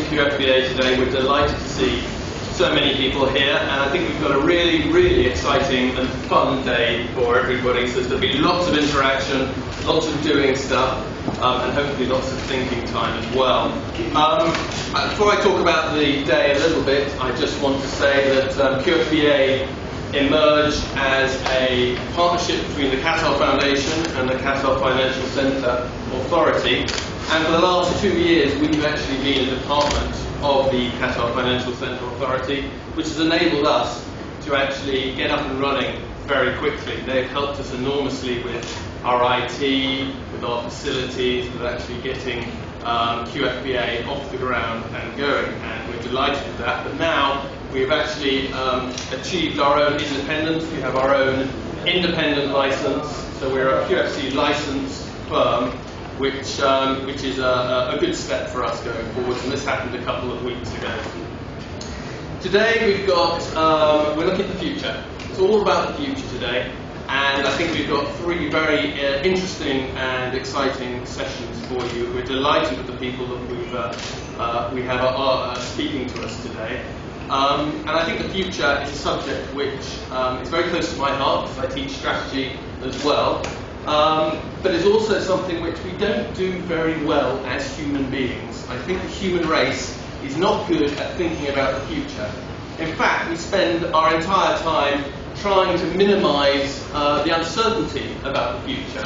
QFBA today. We're delighted to see so many people here, and I think we've got a really exciting and fun day for everybody. So there'll be lots of interaction, lots of doing stuff, and hopefully lots of thinking time as well. Before I talk about the day a little bit, I just want to say that QFBA emerged as a partnership between the Qatar Foundation and the Qatar Financial Centre Authority. And for the last 2 years, we've actually been a department of the Qatar Financial Centre Authority, which has enabled us to actually get up and running very quickly. They've helped us enormously with our IT, with our facilities, with actually getting QFBA off the ground and going. And we're delighted with that. But now we've actually achieved our own independence. We have our own independent license. So we're a QFC licensed firm, which is a good step for us going forward, and this happened a couple of weeks ago. Today we're looking at the future. It's all about the future today, and I think we've got 3 very interesting and exciting sessions for you. We're delighted with the people that we have speaking to us today. And I think the future is a subject which is very close to my heart, because I teach strategy as well. But it's also something which we don't do very well as human beings. I think the human race is not good at thinking about the future. In fact, we spend our entire time trying to minimize the uncertainty about the future.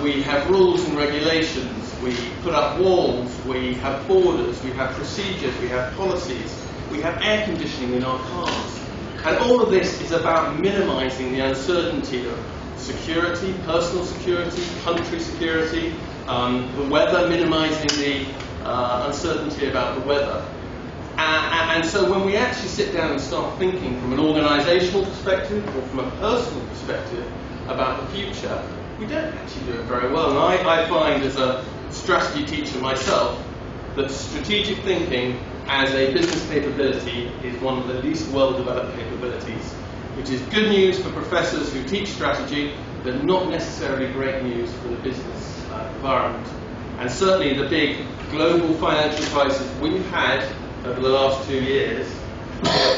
We have rules and regulations, we put up walls, we have borders, we have procedures, we have policies, we have air conditioning in our cars. And all of this is about minimizing the uncertainty of security, personal security, country security, the weather, minimizing the uncertainty about the weather. And so when we actually sit down and start thinking from an organizational perspective or from a personal perspective about the future, we don't actually do it very well. And I find, as a strategy teacher myself, that strategic thinking as a business capability is one of the least well-developed capabilities, which is good news for professors who teach strategy, but not necessarily great news for the business environment. And certainly the big global financial crisis we've had over the last 2 years,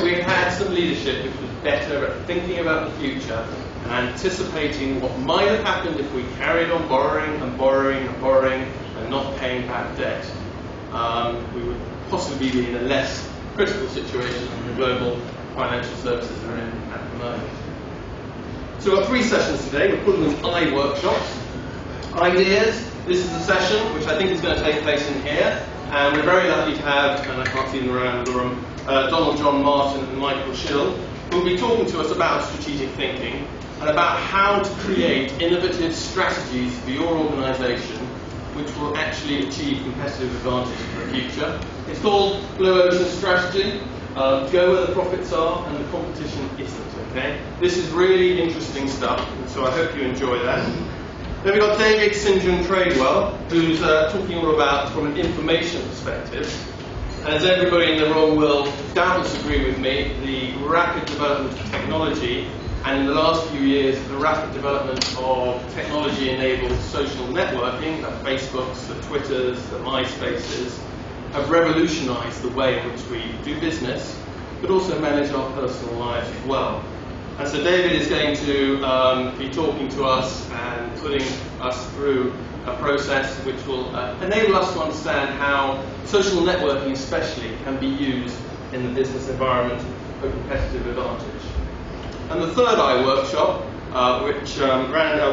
we've had some leadership which was better at thinking about the future and anticipating what might have happened if we carried on borrowing and not paying back debt. We would possibly be in a less critical situation than the global financial services are in at the moment. So we've got 3 sessions today. We're calling them iWorkshops. Ideas. This is the session which I think is going to take place in here, and we're very lucky to have, and I can't see them around the room, Jon Morton and Michael Schill, who will be talking to us about strategic thinking and about how to create innovative strategies for your organisation which will actually achieve competitive advantage for the future. It's called Blue Ocean Strategy. Go where the profits are and the competition isn't, okay? This is really interesting stuff, and so I hope you enjoy that. Then we've got David St. John Tradewell, who's talking all about from an information perspective. And as everybody in the room will doubtless agree with me, the rapid development of technology, and in the last few years, the rapid development of technology-enabled social networking, the Facebooks, the Twitters, the MySpaces, have revolutionized the way in which we do business, but also manage our personal lives as well. And so David is going to be talking to us and putting us through a process which will enable us to understand how social networking especially can be used in the business environment for competitive advantage. And the third iWorkshop, which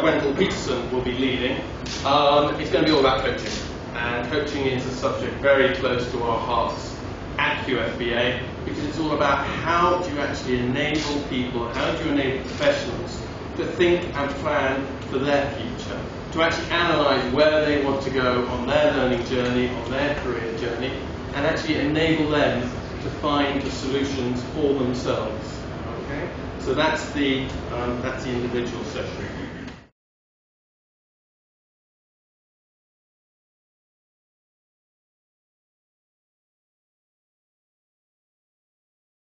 Wendell Peterson will be leading, is going to be all about coaching. And coaching is a subject very close to our hearts at QFBA, because it's all about how do you actually enable people, how do you enable professionals to think and plan for their future, to actually analyse where they want to go on their learning journey, on their career journey, and actually enable them to find the solutions for themselves. Okay? So that's the individual session.